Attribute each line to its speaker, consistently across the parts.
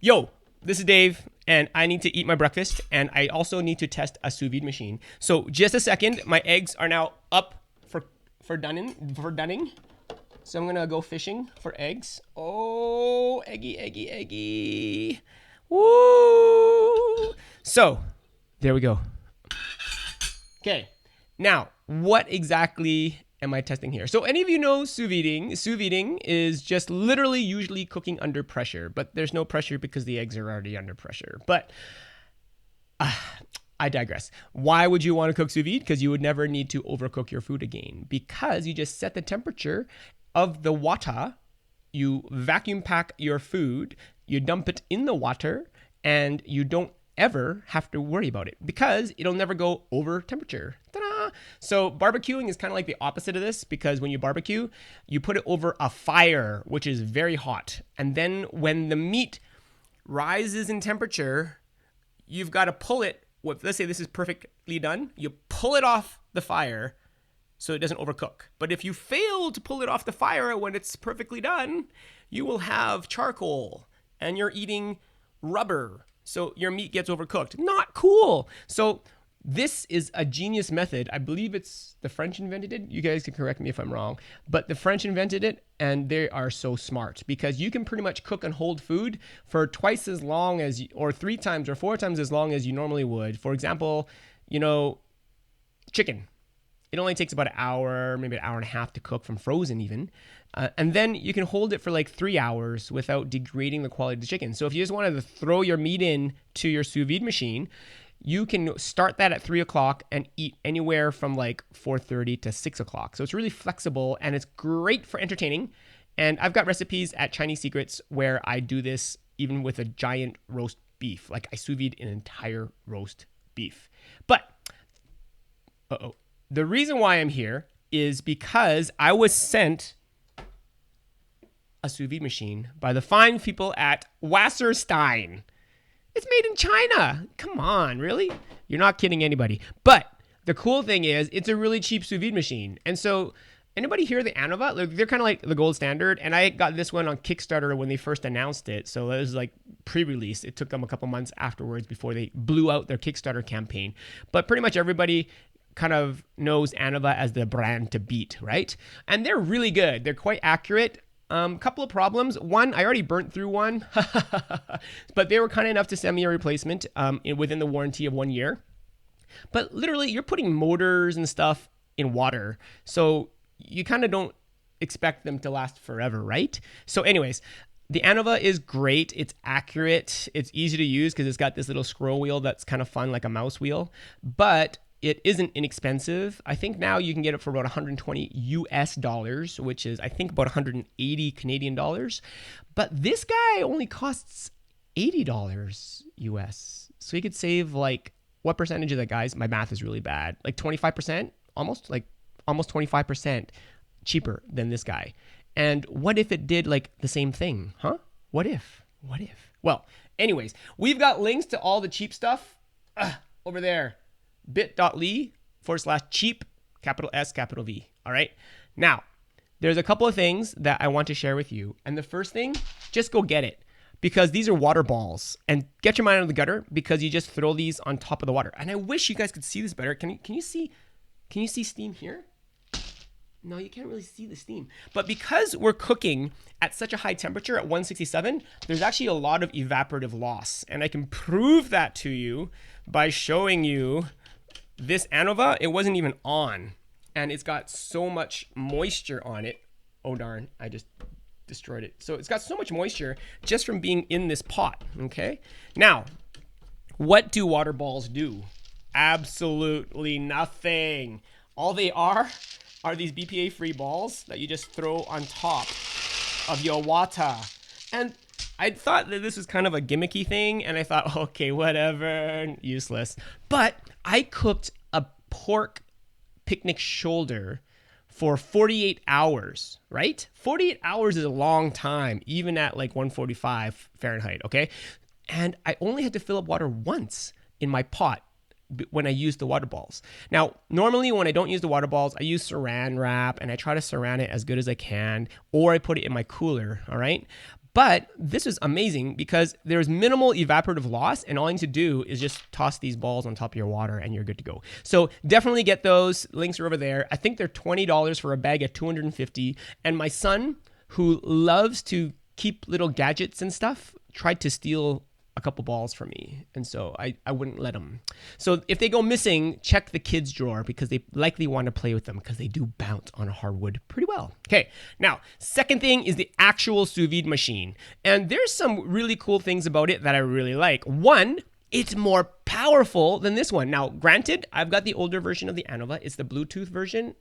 Speaker 1: Yo, this is Dave, and I need to eat my breakfast, and I also need to test a sous vide machine. So just a second, my eggs are now up for dunning. So I'm gonna go fishing for eggs. Oh, eggy. Woo! So there we go. Okay, now what exactly am I testing here? So any of you know sous videing? Sous videing is just literally usually cooking under pressure, but there's no pressure because the eggs are already under pressure. But I digress. Why would you want to cook sous vide? Because you would never need to overcook your food again, because you just set the temperature of the water, you vacuum pack your food, you dump it in the water, and you don't ever have to worry about it because it'll never go over temperature. Ta-da! So barbecuing is kind of like the opposite of this, because when you barbecue, you put it over a fire, which is very hot. And then when the meat rises in temperature, you've got to pull it. Let's say this is perfectly done. You pull it off the fire so it doesn't overcook. But if you fail to pull it off the fire when it's perfectly done, you will have charcoal and you're eating rubber. So your meat gets overcooked. Not cool. So this is a genius method. I believe it's the French invented it. You guys can correct me if I'm wrong. But the French invented it, and they are so smart because you can pretty much cook and hold food for twice as long as, or 3 times or 4 times as long as you normally would. For example, chicken. It only takes about an hour, maybe an hour and a half to cook from frozen even. And then you can hold it for like 3 hours without degrading the quality of the chicken. So if you just wanted to throw your meat in to your sous vide machine, you can start that at 3 o'clock and eat anywhere from like 4:30 to 6 o'clock. So it's really flexible and it's great for entertaining. And I've got recipes at Chinese Secrets where I do this even with a giant roast beef. Like I sous vide an entire roast beef. But, the reason why I'm here is because I was sent a sous vide machine by the fine people at Wasserstein. It's made in China. Come on, really? You're not kidding anybody. But the cool thing is it's a really cheap sous vide machine. And so anybody hear the Anova? Like, they're kind of like the gold standard. And I got this one on Kickstarter when they first announced it. So it was like pre-release. It took them a couple months afterwards before they blew out their Kickstarter campaign. But pretty much everybody kind of knows Anova as the brand to beat, right? And they're really good. They're quite accurate. Couple of problems. One, I already burnt through one, but they were kind enough to send me a replacement within the warranty of 1 year. But literally, you're putting motors and stuff in water, so you kind of don't expect them to last forever, right? So anyways, the Anova is great. It's accurate. It's easy to use because it's got this little scroll wheel that's kind of fun, like a mouse wheel. But it isn't inexpensive. I think now you can get it for about 120 US dollars, which is I think about 180 Canadian dollars. But this guy only costs $80 US. So you could save like, what percentage of that, guys? My math is really bad. Like 25%, almost 25% cheaper than this guy. And what if it did like the same thing, huh? What if? Well, anyways, we've got links to all the cheap stuff over there. bit.ly/cheap, capital S, capital V. All right. Now, there's a couple of things that I want to share with you. And the first thing, just go get it, because these are water balls, and get your mind out of the gutter because you just throw these on top of the water. And I wish you guys could see this better. Can you see steam here? No, you can't really see the steam. But because we're cooking at such a high temperature at 167, there's actually a lot of evaporative loss. And I can prove that to you by showing you this Anova. It wasn't even on, and it's got so much moisture on it. Oh darn, I just destroyed it. So it's got so much moisture just from being in this pot, okay? Now, what do water balls do? Absolutely nothing. All they are these BPA-free balls that you just throw on top of your water. And I thought that this was kind of a gimmicky thing, and I thought, okay, whatever, useless. But I cooked a pork picnic shoulder for 48 hours, right? 48 hours is a long time, even at like 145 Fahrenheit, okay? And I only had to fill up water once in my pot when I use the water balls. Now, normally when I don't use the water balls, I use saran wrap and I try to saran it as good as I can, or I put it in my cooler, all right? But this is amazing because there's minimal evaporative loss, and all you need to do is just toss these balls on top of your water and you're good to go. So definitely get those. Links are over there. I think they're $20 for a bag of 250. And my son, who loves to keep little gadgets and stuff, tried to steal a couple balls from me, and so I wouldn't let them. So if they go missing, check the kids drawer because they likely want to play with them because they do bounce on hardwood pretty well. Okay, now second thing is the actual sous vide machine, and there's some really cool things about it that I really like. One, it's more powerful than this one. Now granted, I've got the older version of the Anova. It's the Bluetooth version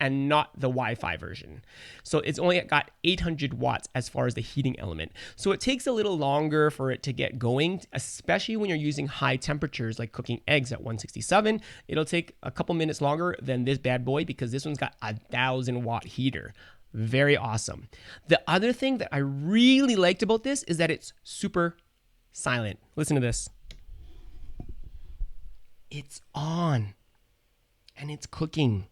Speaker 1: and not the Wi-Fi version. So it's only got 800 watts as far as the heating element. So it takes a little longer for it to get going, especially when you're using high temperatures like cooking eggs at 167. It'll take a couple minutes longer than this bad boy because this one's got a 1,000-watt heater. Very awesome. The other thing that I really liked about this is that it's super silent. Listen to this. It's on and it's cooking.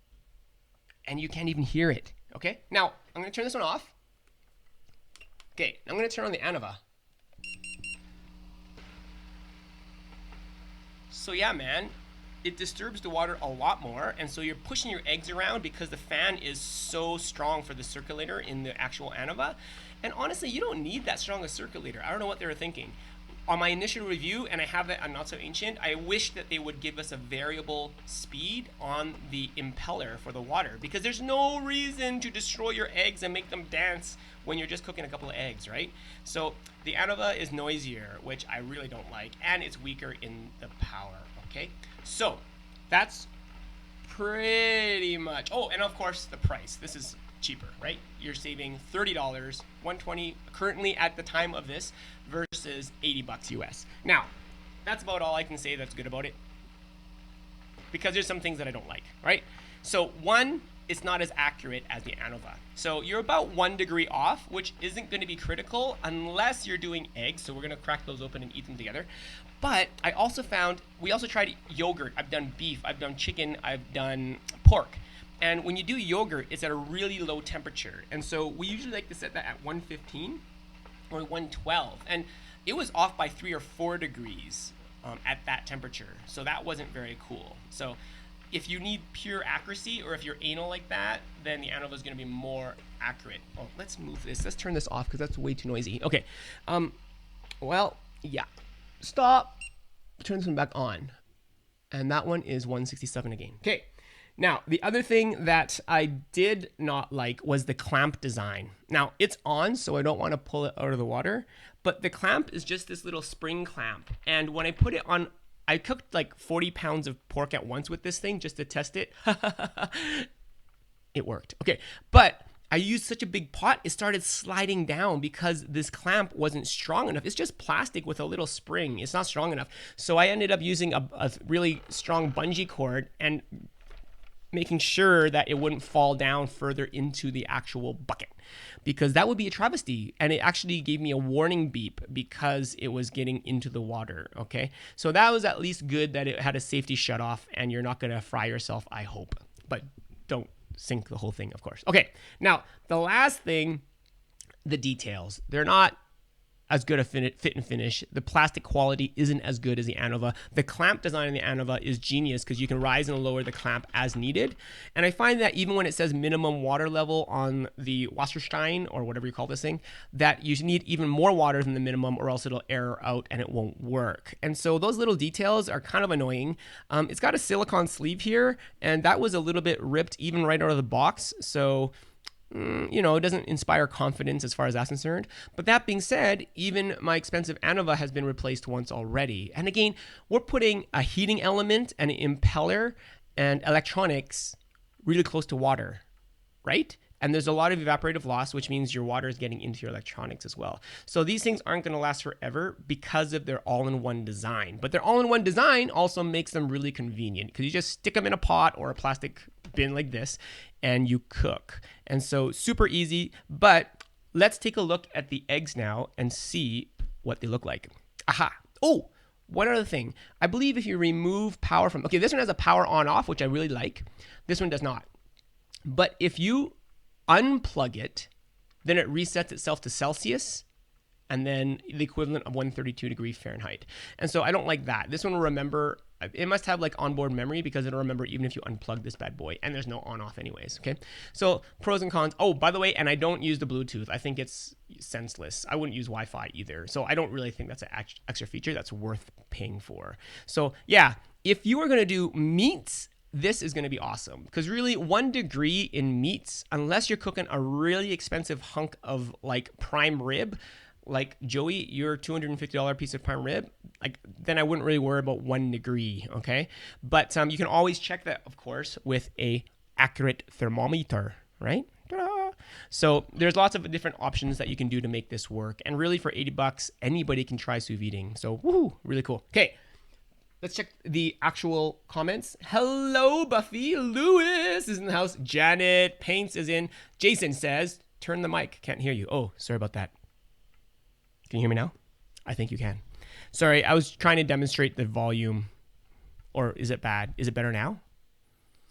Speaker 1: And you can't even hear it, okay? Now, I'm gonna turn this one off. Okay, I'm gonna turn on the Anova. So yeah, man, it disturbs the water a lot more, and so you're pushing your eggs around because the fan is so strong for the circulator in the actual Anova. And honestly, you don't need that strong a circulator. I don't know what they were thinking. On my initial review, and I have that on NotSoAsian, I wish that they would give us a variable speed on the impeller for the water because there's no reason to destroy your eggs and make them dance when you're just cooking a couple of eggs, right? So the Anova is noisier, which I really don't like, and it's weaker in the power, okay? So that's pretty much, oh, and of course the price. This is cheaper, right? You're saving $30, $120 currently at the time of this versus $80 US. Now, that's about all I can say that's good about it because there's some things that I don't like, right? So one, it's not as accurate as the Anova. So you're about 1 degree off, which isn't going to be critical unless you're doing eggs. So we're going to crack those open and eat them together. But I also found, we also tried yogurt. I've done beef, I've done chicken, I've done pork. And when you do yogurt, it's at a really low temperature. And so we usually like to set that at 115 or 112. And it was off by 3 or 4 degrees at that temperature. So that wasn't very cool. So if you need pure accuracy or if you're anal like that, then the Anova is going to be more accurate. Oh, let's move this. Let's turn this off because that's way too noisy. Okay. Well, yeah. Stop. Turn this one back on. And that one is 167 again. Okay. Now, the other thing that I did not like was the clamp design. Now, it's on, so I don't want to pull it out of the water, but the clamp is just this little spring clamp. And when I put it on, I cooked like 40 pounds of pork at once with this thing just to test it. It worked. Okay, but I used such a big pot, it started sliding down because this clamp wasn't strong enough. It's just plastic with a little spring. It's not strong enough. So I ended up using a really strong bungee cord and making sure that it wouldn't fall down further into the actual bucket because that would be a travesty. And it actually gave me a warning beep because it was getting into the water, okay? So that was at least good that it had a safety shut off and you're not gonna fry yourself, I hope. But don't sink the whole thing, of course. Okay, now the last thing, the details. They're not as good a fit and finish. The plastic quality isn't as good as the Anova. The clamp design in the Anova is genius because you can rise and lower the clamp as needed. And I find that even when it says minimum water level on the Wasserstein or whatever you call this thing, that you need even more water than the minimum or else it'll error out and it won't work. And so those little details are kind of annoying. It's got a silicone sleeve here and that was a little bit ripped even right out of the box. So you know, it doesn't inspire confidence as far as that's concerned. But that being said, even my expensive Anova has been replaced once already. And again, we're putting a heating element, an impeller, and electronics really close to water, right? And there's a lot of evaporative loss, which means your water is getting into your electronics as well. So these things aren't going to last forever because of their all-in-one design. But their all-in-one design also makes them really convenient because you just stick them in a pot or a plastic bin like this and you cook. And so super easy. But let's take a look at the eggs now and see what they look like. Aha. Oh, one other thing. I believe if you remove power from... Okay, this one has a power on-off, which I really like. This one does not. But if you unplug it, then it resets itself to Celsius, and then the equivalent of 132 degrees Fahrenheit. And so I don't like that. This one will remember, it must have like onboard memory because it'll remember even if you unplug this bad boy, and there's no on off anyways, okay? So pros and cons. Oh, by the way, and I don't use the Bluetooth. I think it's senseless. I wouldn't use Wi-Fi either. So I don't really think that's an extra feature that's worth paying for. So yeah, if you are gonna do meats, this is going to be awesome because really 1 degree in meats, unless you're cooking a really expensive hunk of like prime rib, like Joey, your $250 piece of prime rib, like then I wouldn't really worry about 1 degree. Okay. But you can always check that, of course, with a accurate thermometer, right? Ta-da! So there's lots of different options that you can do to make this work. And really for $80, anybody can try sous videing. So woohoo, really cool. Okay. Let's check the actual comments. Hello, Buffy. Lewis is in the house. Janet Paints is in. Jason says, turn the mic. Can't hear you. Oh, sorry about that. Can you hear me now? I think you can. Sorry, I was trying to demonstrate the volume. Or is it bad? Is it better now?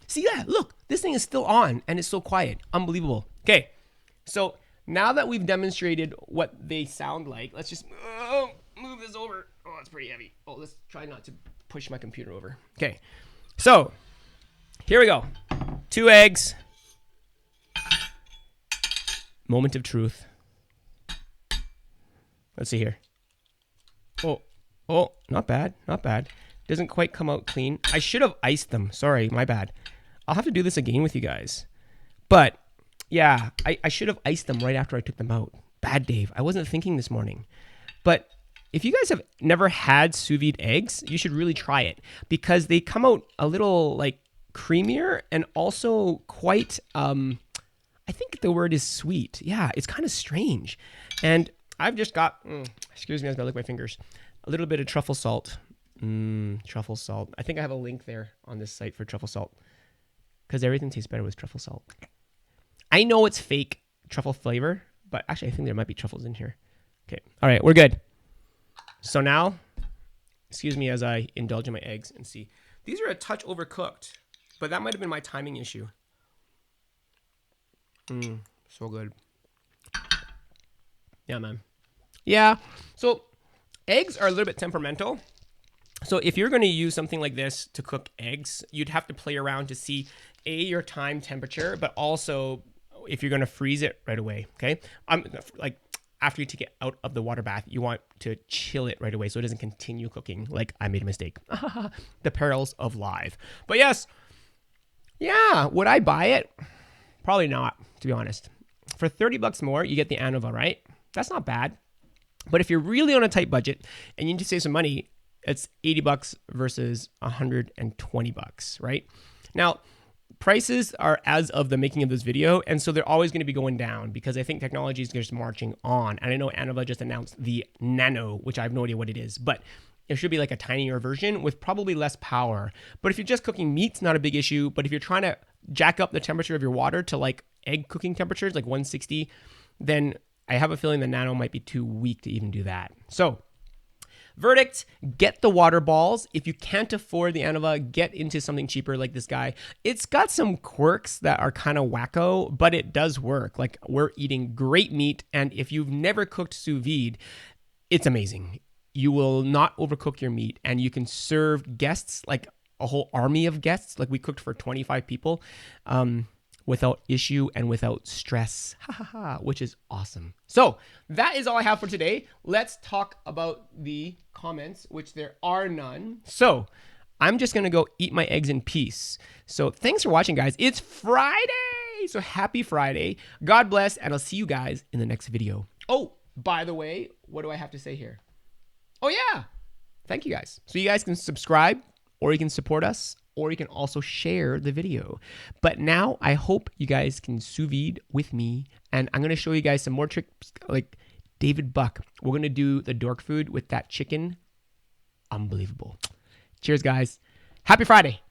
Speaker 1: See, yeah, look. This thing is still on and it's so quiet. Unbelievable. Okay, so now that we've demonstrated what they sound like, let's just move this over. Oh, it's pretty heavy. Oh, let's try not to push my computer over. Okay, so here we go. 2 eggs. Moment of truth. Let's see here. Oh, not bad, not bad. Doesn't quite come out clean. I should have iced them. Sorry, my bad. I'll have to do this again with you guys. But yeah, I should have iced them right after I took them out. Bad, Dave. I wasn't thinking this morning. But if you guys have never had sous vide eggs, you should really try it because they come out a little like creamier and also quite, I think the word is sweet. Yeah, it's kind of strange. And I've just got, excuse me as I lick my fingers, a little bit of truffle salt. Truffle salt. I think I have a link there on this site for truffle salt because everything tastes better with truffle salt. I know it's fake truffle flavor, but actually I think there might be truffles in here. Okay. All right, we're good. So now, excuse me as I indulge in my eggs and see. These are a touch overcooked, but that might have been my timing issue. So good. Yeah, man. Yeah, so eggs are a little bit temperamental. So if you're going to use something like this to cook eggs, you'd have to play around to see, your time temperature, but also if you're going to freeze it right away, okay? Like after you take it out of the water bath, you want to chill it right away so it doesn't continue cooking like I made a mistake. The perils of live. But yes, yeah, would I buy it? Probably not, to be honest. For $30 more, you get the Anova, right? That's not bad. But if you're really on a tight budget and you need to save some money, it's $80 versus $120, right? Now, prices are as of the making of this video, and so they're always going to be going down because I think technology is just marching on. And I know Anova just announced the Nano, which I have no idea what it is, but it should be like a tinier version with probably less power. But if you're just cooking meat, it's not a big issue. But if you're trying to jack up the temperature of your water to like egg cooking temperatures, like 160, then I have a feeling the Nano might be too weak to even do that. So, verdict, get the water balls. If you can't afford the Anova, get into something cheaper like this guy. It's got some quirks that are kind of wacko, but it does work. Like, we're eating great meat, and if you've never cooked sous vide, it's amazing. You will not overcook your meat, and you can serve guests, like a whole army of guests. Like, we cooked for 25 people without issue and without stress, which is awesome. So that is all I have for today. Let's talk about the comments, which there are none. So I'm just going to go eat my eggs in peace. So thanks for watching, guys. It's Friday. So happy Friday. God bless, and I'll see you guys in the next video. Oh, by the way, what do I have to say here? Oh, yeah. Thank you, guys. So you guys can subscribe, or you can support us, or you can also share the video. But now I hope you guys can sous vide with me, and I'm going to show you guys some more tricks like David Buck. We're going to do the dork food with that chicken. Unbelievable. Cheers, guys. Happy Friday.